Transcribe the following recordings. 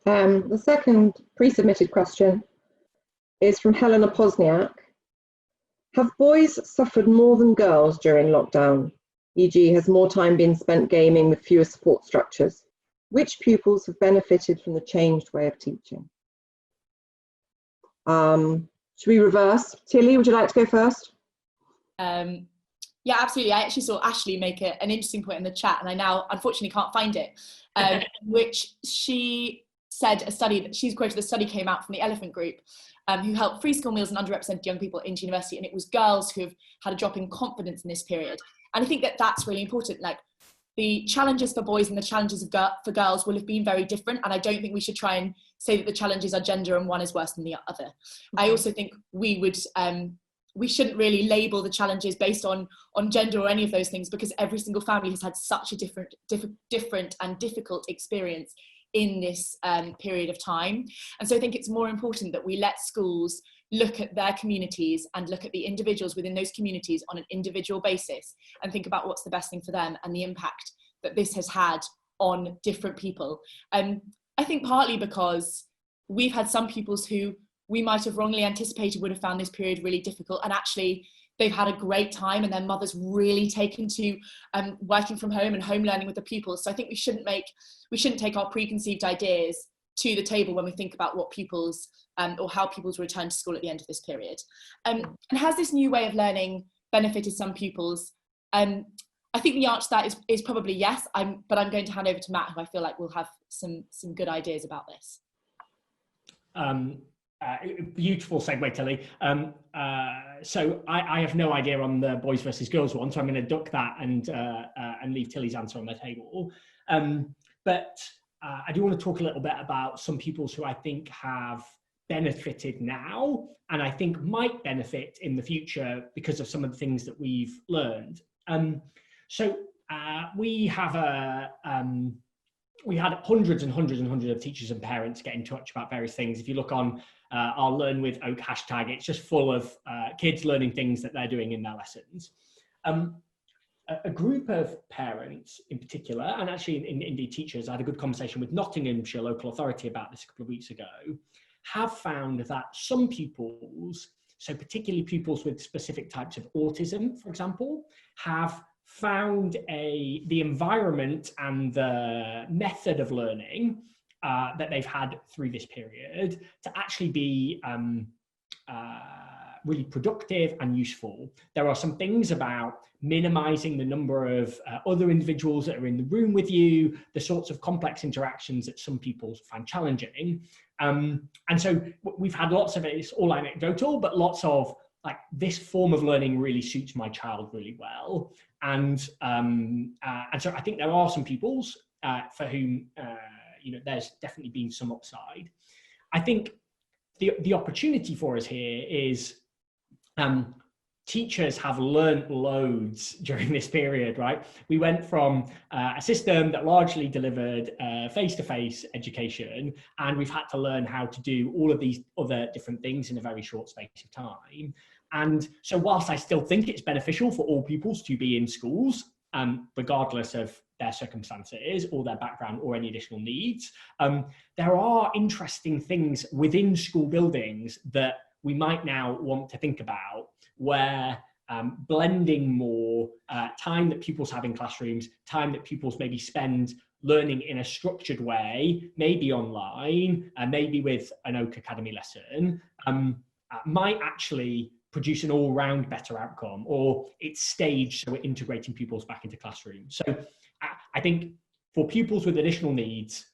The second pre-submitted question is from Helena Posniak. Have boys suffered more than girls during lockdown? E.g., has more time been spent gaming with fewer support structures? Which pupils have benefited from the changed way of teaching? Should we reverse? Tilly, would you like to go first? Yeah, absolutely. I actually saw Ashley make an interesting point in the chat, and I now unfortunately can't find it, which she said a study that she's quoted. The study came out from the Elephant Group, who helped free school meals and underrepresented young people into university, and it was girls who have had a drop in confidence in this period. And I think that that's really important. Like, the challenges for boys and the challenges for girls will have been very different, and I don't think we should try and say that the challenges are gender and one is worse than the other. Mm-hmm. I also think we shouldn't really label the challenges based on gender or any of those things, because every single family has had such a different and difficult experience in this period of time. And so I think it's more important that we let schools look at their communities and look at the individuals within those communities on an individual basis and think about what's the best thing for them and the impact that this has had on different people. I think partly because we've had some pupils who we might have wrongly anticipated would have found this period really difficult, and actually they've had a great time and their mother's really taken to working from home and home learning with the pupils. So I think we shouldn't take our preconceived ideas to the table when we think about what pupils or how pupils return to school at the end of this period. And has this new way of learning benefited some pupils? I think the answer to that is probably yes, but I'm going to hand over to Matt, who I feel like will have some good ideas about this. Beautiful segue, Tilly. So I have no idea on the boys versus girls one, so I'm going to duck that and leave Tilly's answer on the table. But I do want to talk a little bit about some pupils who I think have benefited now, and I think might benefit in the future because of some of the things that we've learned. So we have we had hundreds and hundreds and hundreds of teachers and parents get in touch about various things. If you look on our Learn with Oak hashtag, it's just full of kids learning things that they're doing in their lessons. A group of parents in particular, and actually indeed teachers, I had a good conversation with Nottinghamshire Local Authority about this a couple of weeks ago, have found that some pupils, so particularly pupils with specific types of autism, for example, have found the environment and the method of learning that they've had through this period to actually be really productive and useful. There are some things about minimizing the number of other individuals that are in the room with you, the sorts of complex interactions that some people find challenging. And so we've had lots of it, it's all anecdotal, but lots of like, this form of learning really suits my child really well. And so I think there are some pupils for whom there's definitely been some upside. I think the opportunity for us here is teachers have learned loads during this period, right? We went from a system that largely delivered face-to-face education, and we've had to learn how to do all of these other different things in a very short space of time. And so whilst I still think it's beneficial for all pupils to be in schools, regardless of their circumstances or their background or any additional needs, there are interesting things within school buildings that we might now want to think about, where blending more time that pupils have in classrooms, time that pupils maybe spend learning in a structured way, maybe online, maybe with an Oak Academy lesson, might actually produce an all-round better outcome, or it's staged so we're integrating pupils back into classrooms. So I think for pupils with additional needs,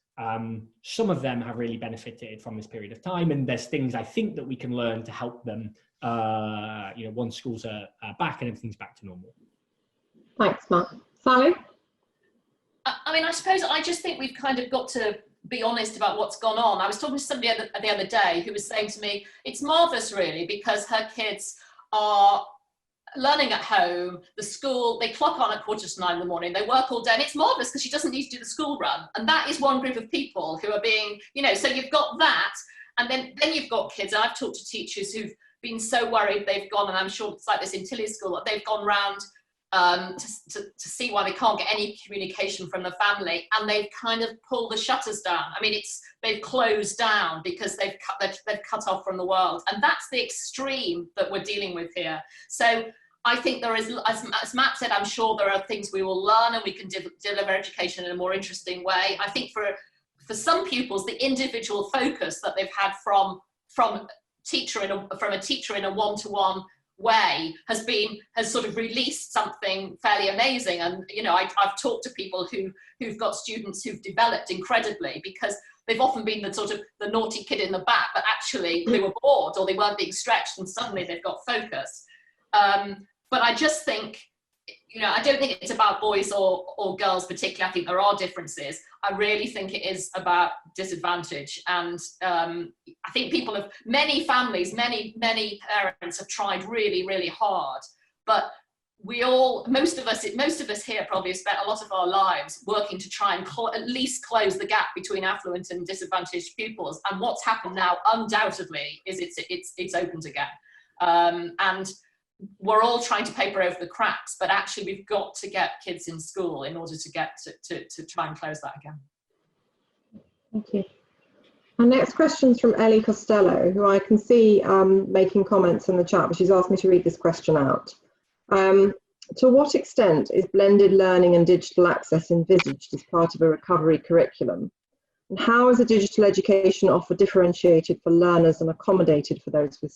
some of them have really benefited from this period of time, and there's things I think that we can learn to help them once schools are back and everything's back to normal. Thanks, Matt. Sally? I mean, I suppose I just think we've kind of got to be honest about what's gone on. I was talking to somebody the other day who was saying to me, it's marvellous really, because her kids are learning at home, the school, they clock on at 9:15 in the morning, they work all day, and it's marvellous because she doesn't need to do the school run. And that is one group of people who are being, so you've got that, and then you've got kids, and I've talked to teachers who've been so worried they've gone, and I'm sure it's like this in Tilly's school, that they've gone round to see why they can't get any communication from the family, and they've kind of pulled the shutters down. I mean, they've closed down because they've cut off from the world, and that's the extreme that we're dealing with here. So I think there is, as Matt said, I'm sure there are things we will learn, and we can deliver education in a more interesting way. I think for some pupils, the individual focus that they've had from a teacher in a one-to-one way has sort of released something fairly amazing. And you know, I've talked to people who've got students who've developed incredibly, because they've often been the sort of the naughty kid in the back, but actually they were bored or they weren't being stretched, and suddenly they've got focus. But I just think, you know, I don't think it's about boys or girls particularly. I think there are differences. I really think it is about disadvantage. And I think many families, many parents have tried really, really hard. But most of us here probably have spent a lot of our lives working to try and at least close the gap between affluent and disadvantaged pupils. And what's happened now, undoubtedly, is it's opened again. And we're all trying to paper over the cracks, but actually we've got to get kids in school in order to get to try and close that again. Thank you. Our next question is from Ellie Costello, who I can see making comments in the chat, but she's asked me to read this question out. To what extent is blended learning and digital access envisaged as part of a recovery curriculum? And how is a digital education offer differentiated for learners and accommodated for those with